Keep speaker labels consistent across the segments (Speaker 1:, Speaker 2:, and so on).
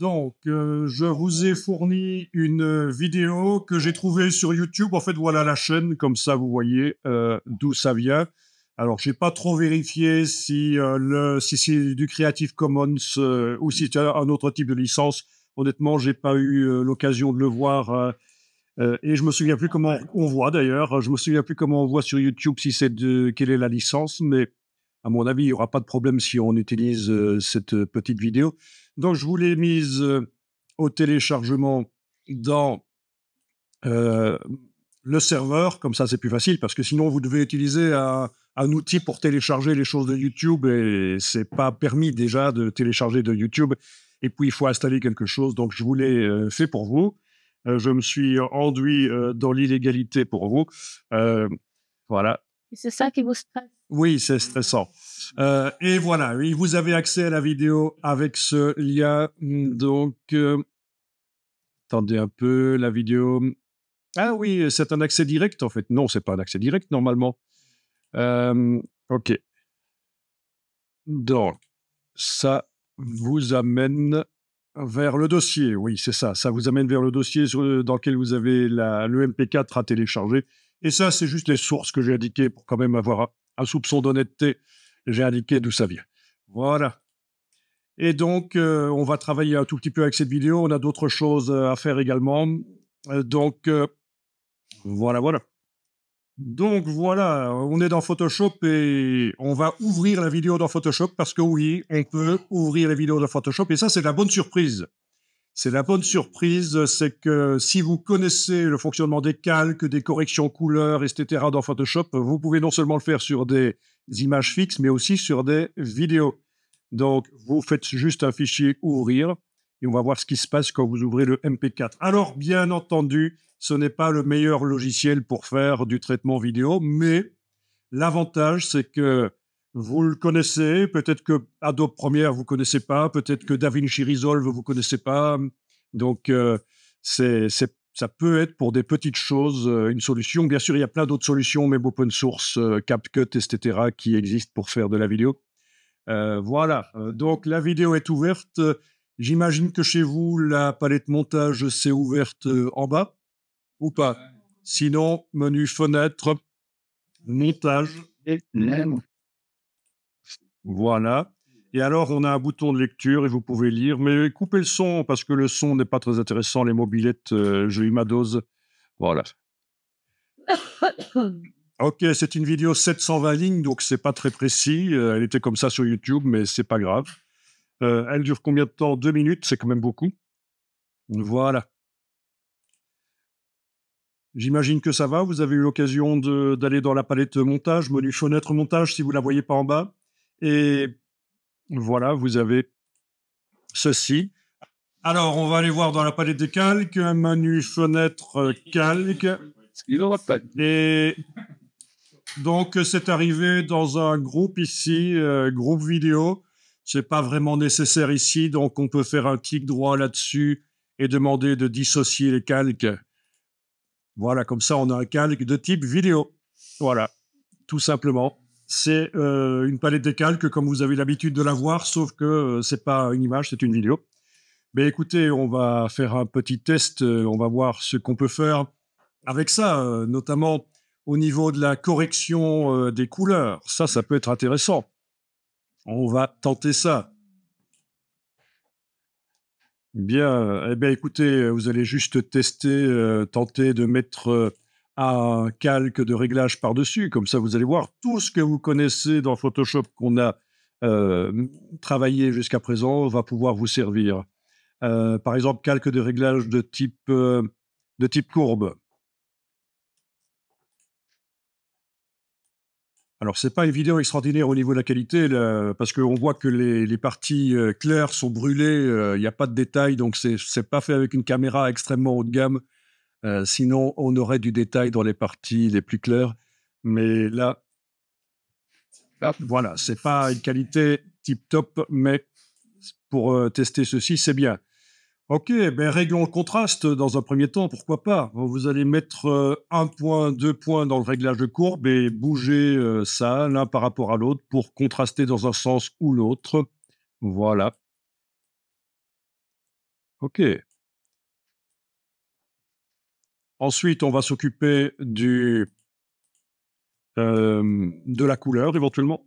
Speaker 1: Je vous ai fourni une vidéo que j'ai trouvée sur YouTube. En fait, voilà la chaîne, comme ça vous voyez d'où ça vient. Alors, j'ai pas trop vérifié si c'est du Creative Commons ou si c'est un autre type de licence. Honnêtement, j'ai pas eu l'occasion de le voir et je me souviens plus comment on voit d'ailleurs. Je me souviens plus comment on voit sur YouTube si c'est quelle est la licence, mais à mon avis, il y aura pas de problème si on utilise cette petite vidéo. Donc, je vous l'ai mise au téléchargement dans euh, le serveur, comme ça c'est plus facile, parce que sinon vous devez utiliser un outil pour télécharger les choses de YouTube et c'est pas permis déjà de télécharger de YouTube. Et puis il faut installer quelque chose, donc je vous l'ai fait pour vous. Je me suis enduit dans l'illégalité pour vous. Euh, voilà.
Speaker 2: C'est ça qui vous stresse?
Speaker 1: Oui, c'est stressant. Et voilà, oui, vous avez accès à la vidéo avec ce lien. Attendez un peu, la vidéo. Ah oui, c'est un accès direct en fait. Non, c'est pas un accès direct normalement. Ok. Donc, ça vous amène vers le dossier. Oui, c'est ça. Ça vous amène vers le dossier dans lequel vous avez le MP4 à télécharger. Et ça, c'est juste les sources que j'ai indiquées pour quand même avoir un soupçon d'honnêteté. J'ai indiqué d'où ça vient. Voilà. Et donc, on va travailler un tout petit peu avec cette vidéo. On a d'autres choses à faire également. Voilà. Donc voilà, on est dans Photoshop et on va ouvrir la vidéo dans Photoshop parce que oui, on peut ouvrir la vidéo dans Photoshop et ça, c'est la bonne surprise. C'est la bonne surprise, c'est que si vous connaissez le fonctionnement des calques, des corrections couleurs, etc. dans Photoshop, vous pouvez non seulement le faire sur des images fixes, mais aussi sur des vidéos. Donc, vous faites juste un fichier ouvrir et on va voir ce qui se passe quand vous ouvrez le MP4. Alors, bien entendu, ce n'est pas le meilleur logiciel pour faire du traitement vidéo, mais l'avantage, c'est que vous le connaissez, peut-être que Adobe Premiere, vous connaissez pas, peut-être que DaVinci Resolve, vous connaissez pas. Donc, ça peut être pour des petites choses une solution. Bien sûr, il y a plein d'autres solutions, même open source, CapCut, etc., qui existent pour faire de la vidéo. Voilà, donc la vidéo est ouverte. J'imagine que chez vous, la palette montage s'est ouverte en bas ou pas? Sinon, menu fenêtre, montage. Voilà. Et alors, on a un bouton de lecture et vous pouvez lire, mais coupez le son parce que le son n'est pas très intéressant. Les mobilettes, j'ai eu ma dose. Voilà. Ok, c'est une vidéo 720 lignes, donc c'est pas très précis. Elle était comme ça sur YouTube, mais c'est pas grave. Elle dure combien de temps? 2 minutes, c'est quand même beaucoup. Voilà. J'imagine que ça va. Vous avez eu l'occasion d'aller dans la palette montage, menu fenêtre montage, si vous la voyez pas en bas. Et voilà, vous avez ceci. Alors, on va aller voir dans la palette des calques, un menu fenêtre calque. Et donc, c'est arrivé dans un groupe ici, groupe vidéo. C'est pas vraiment nécessaire ici, donc on peut faire un clic droit là-dessus et demander de dissocier les calques. Voilà, comme ça, on a un calque de type vidéo. Voilà, tout simplement. C'est une palette de calques comme vous avez l'habitude de la voir, sauf que c'est pas une image, c'est une vidéo. Mais écoutez, on va faire un petit test. On va voir ce qu'on peut faire avec ça, notamment au niveau de la correction des couleurs. Ça peut être intéressant. On va tenter ça. Bien, eh bien, écoutez, vous allez juste tester, tenter de mettre un calque de réglage par-dessus. Comme ça, vous allez voir tout ce que vous connaissez dans Photoshop qu'on a travaillé jusqu'à présent va pouvoir vous servir. Par exemple, calque de réglage de type courbe. Alors, c'est pas une vidéo extraordinaire au niveau de la qualité, là, parce qu'on voit que les parties claires sont brûlées, il n'y a pas de détails, donc c'est pas fait avec une caméra extrêmement haut de gamme. Sinon, on aurait du détail dans les parties les plus claires. Mais là, voilà, c'est pas une qualité tip top, mais pour tester ceci, c'est bien. Ok, ben réglons le contraste dans un premier temps, pourquoi pas. Vous allez mettre 1 point, 2 points dans le réglage de courbe et bouger ça l'un par rapport à l'autre pour contraster dans un sens ou l'autre. Voilà. OK. Ensuite, on va s'occuper de la couleur éventuellement.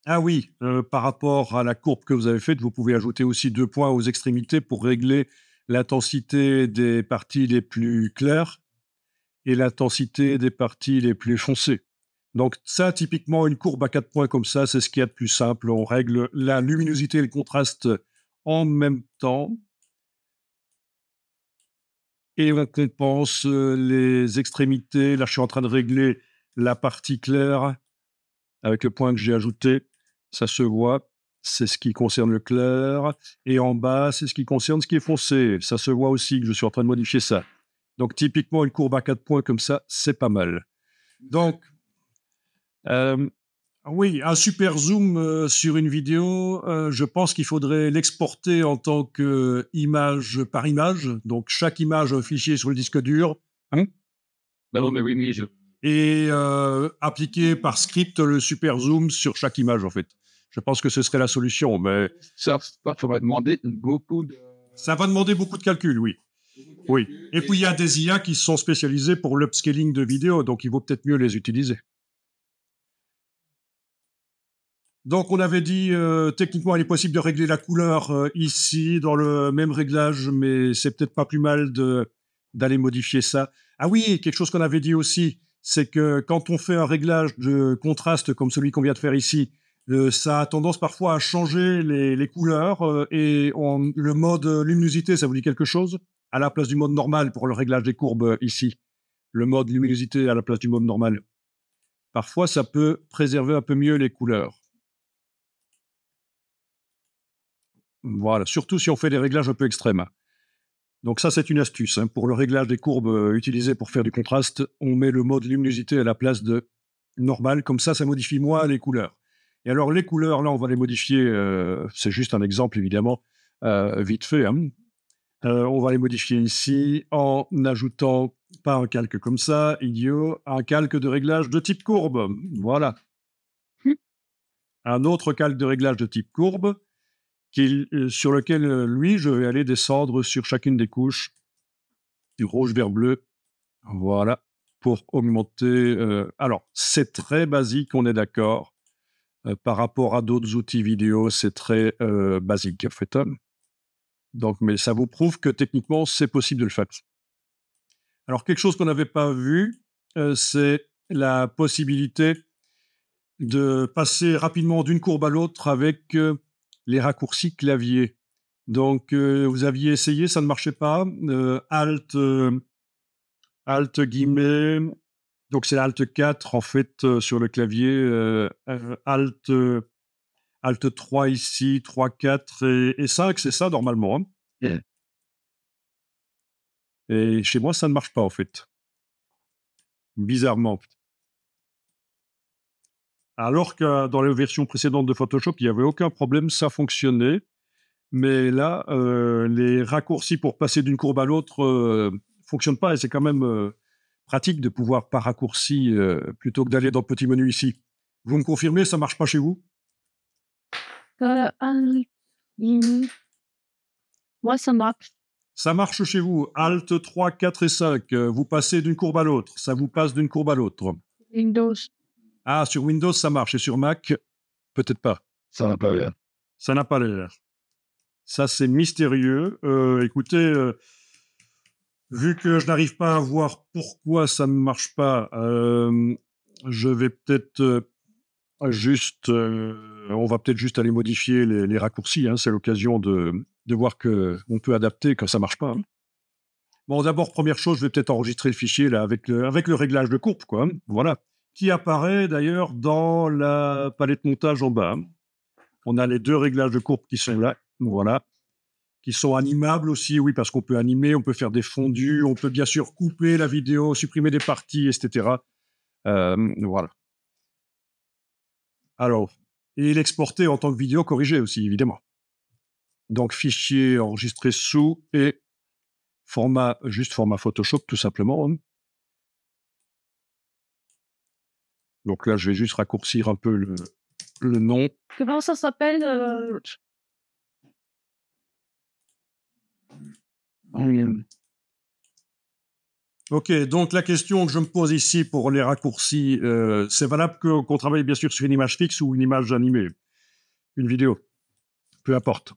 Speaker 1: Ah oui, par rapport à la courbe que vous avez faite, vous pouvez ajouter aussi 2 points aux extrémités pour régler l'intensité des parties les plus claires et l'intensité des parties les plus foncées. Donc ça, typiquement, une courbe à 4 points comme ça, c'est ce qu'il y a de plus simple. On règle la luminosité et le contraste en même temps et on compense, les extrémités. Là, je suis en train de régler la partie claire avec le point que j'ai ajouté. Ça se voit, c'est ce qui concerne le clair et en bas, c'est ce qui concerne ce qui est foncé. Ça se voit aussi que je suis en train de modifier ça. Donc typiquement, une courbe à 4 points comme ça, c'est pas mal. Donc, hem oui, un super zoom, sur une vidéo, je pense qu'il faudrait l'exporter en tant qu'image par image. Donc chaque image, un fichier sur le disque dur, hein,
Speaker 2: Bah non, mais oui, oui,
Speaker 1: et appliquer par script le super zoom sur chaque image, en fait. Je pense que ce serait la solution, mais
Speaker 2: ça va demander beaucoup de
Speaker 1: ça va demander beaucoup de calculs, oui. Oui. Et puis il y a des IA qui sont spécialisées pour l'upscaling de vidéos, donc il vaut peut-être mieux les utiliser. Donc on avait dit, techniquement, il est possible de régler la couleur, ici dans le même réglage, mais c'est peut-être pas plus mal d'aller modifier ça. Ah oui, quelque chose qu'on avait dit aussi, c'est que quand on fait un réglage de contraste comme celui qu'on vient de faire ici, ça a tendance parfois à changer les couleurs, et le mode luminosité, ça vous dit quelque chose? À la place du mode normal pour le réglage des courbes, ici, le mode luminosité à la place du mode normal. Parfois, ça peut préserver un peu mieux les couleurs. Voilà, surtout si on fait des réglages un peu extrêmes. Donc ça, c'est une astuce, hein. Pour le réglage des courbes, utilisées pour faire du contraste, on met le mode luminosité à la place de normal, comme ça modifie moins les couleurs. Et alors les couleurs, là, on va les modifier, c'est juste un exemple évidemment, vite fait, hein. On va les modifier ici en ajoutant, pas un calque comme ça, idiot, un calque de réglage de type courbe. Voilà. Un autre calque de réglage de type courbe sur lequel, lui, je vais aller descendre sur chacune des couches, du rouge vers bleu, voilà, pour augmenter. Alors, c'est très basique, on est d'accord. Par rapport à d'autres outils vidéo, c'est très basique, en fait, hein. Donc, mais ça vous prouve que techniquement, c'est possible de le faire. Alors, quelque chose qu'on n'avait pas vu, c'est la possibilité de passer rapidement d'une courbe à l'autre avec les raccourcis clavier. Donc, vous aviez essayé, ça ne marchait pas. Alt guillemets, donc c'est Alt 4 en fait sur le clavier, Alt 3 ici, 3, 4 et 5, c'est ça normalement, hein?
Speaker 2: yeah.
Speaker 1: Et chez moi, ça ne marche pas en fait, bizarrement. Alors que dans les versions précédentes de Photoshop, il n'y avait aucun problème, ça fonctionnait. Mais là, les raccourcis pour passer d'une courbe à l'autre fonctionnent pas et c'est quand même pratique de pouvoir par raccourci plutôt que d'aller dans le petit menu ici. Vous me confirmez, ça marche pas chez vous?
Speaker 3: Ah oui. Moi, ça marche.
Speaker 1: Ça marche chez vous. Alt 3, 4 et 5, vous passez d'une courbe à l'autre. Ça vous passe d'une courbe à l'autre.
Speaker 3: Windows.
Speaker 1: Ah, sur Windows, ça marche et sur Mac, peut-être pas.
Speaker 2: Ça n'a pas l'air.
Speaker 1: Ça n'a pas l'air. Ça, c'est mystérieux. Écoutez, vu que je n'arrive pas à voir pourquoi ça ne marche pas, je vais peut-être on va peut-être juste aller modifier les raccourcis, hein. C'est l'occasion de voir qu'on peut adapter quand ça marche pas, hein. Bon, d'abord, première chose, je vais peut-être enregistrer le fichier là avec le réglage de courbe, quoi, hein. Voilà, qui apparaît d'ailleurs dans la palette montage en bas, hein. On a les 2 réglages de courbe qui sont là, voilà, qui sont animables aussi, oui, parce qu'on peut animer, on peut faire des fondus, on peut bien sûr couper la vidéo, supprimer des parties, et cetera. Voilà. Alors, et l'exporter en tant que vidéo corrigée aussi, évidemment. Donc, fichier enregistré sous et juste format Photoshop, tout simplement, hein. Donc là, je vais juste raccourcir un peu le nom.
Speaker 3: Comment ça s'appelle
Speaker 1: Ok, donc la question que je me pose ici pour les raccourcis, c'est valable qu'on travaille bien sûr sur une image fixe ou une image animée, une vidéo, peu importe.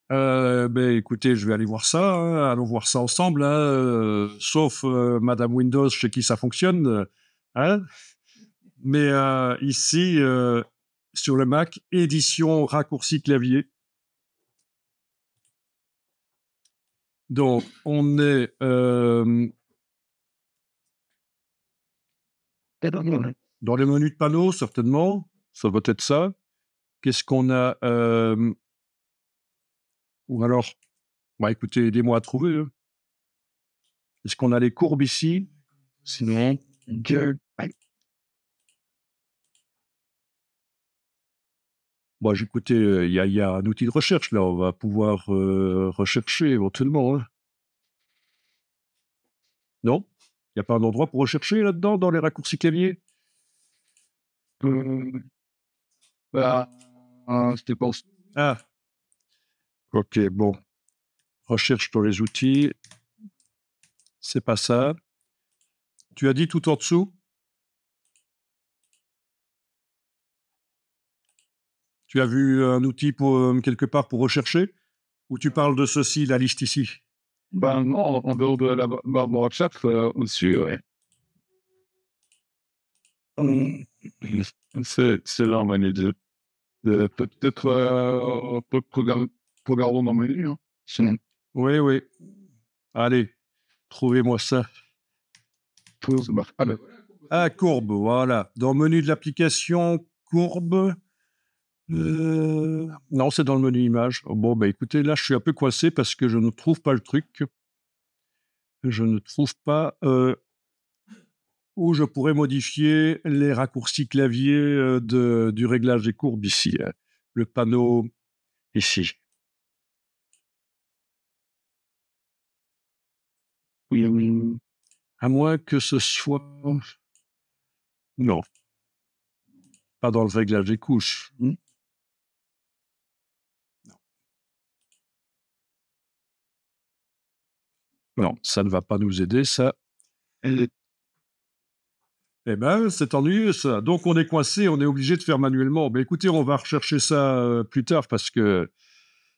Speaker 1: Ben écoutez, je vais aller voir ça, hein, allons voir ça ensemble, hein, sauf Madame Windows chez qui ça fonctionne, hein. Mais ici, sur le Mac, édition raccourci clavier. Donc, on est dans les menus de panneaux, certainement. Ça doit être ça. Qu'est-ce qu'on a ou alors, bah écoutez, aidez-moi à trouver, hein. Est-ce qu'on a les courbes ici? Sinon, bon, écoutez, il y a un outil de recherche là, on va pouvoir rechercher éventuellement, hein. Non? Il n'y a pas un endroit pour rechercher là-dedans, dans les raccourcis clavier?
Speaker 2: Bah, c'était pour
Speaker 1: Ah, ok, bon. Recherche dans les outils. C'est pas ça. Tu as dit tout en dessous? Tu as vu un outil pour, quelque part pour rechercher? Ou tu parles de ceci, la liste ici?
Speaker 2: ben non, en dehors de la barre de recherche, au-dessus, ouais. C'est là, on va aller peut-être regardons dans le menu, hein. Sinon,
Speaker 1: Oui, oui. Allez, trouvez-moi ça.
Speaker 2: ah, ben,
Speaker 1: Ah, courbe, voilà. Dans le menu de l'application, courbe. Non, c'est dans le menu image. Bon, bah écoutez, là, je suis un peu coincé parce que je ne trouve pas le truc. Je ne trouve pas où je pourrais modifier les raccourcis clavier du réglage des courbes ici. Le panneau ici.
Speaker 2: oui, oui.
Speaker 1: À moins que ce soit... Non, pas dans le réglage des couches. Non, ça ne va pas nous aider, ça. Eh ben, c'est ennuyeux, ça. Donc, on est coincé, on est obligé de faire manuellement. Mais écoutez, on va rechercher ça plus tard parce que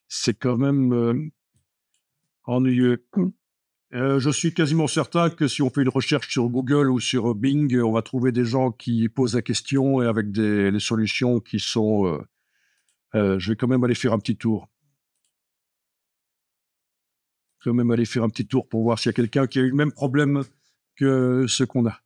Speaker 1: c'est quand même ennuyeux. Je suis quasiment certain que si on fait une recherche sur Google ou sur Bing, on va trouver des gens qui posent la question et avec des solutions qui sont... je vais quand même aller faire un petit tour. Quand même aller faire un petit tour pour voir s'il y a quelqu'un qui a eu le même problème que ce qu'on a.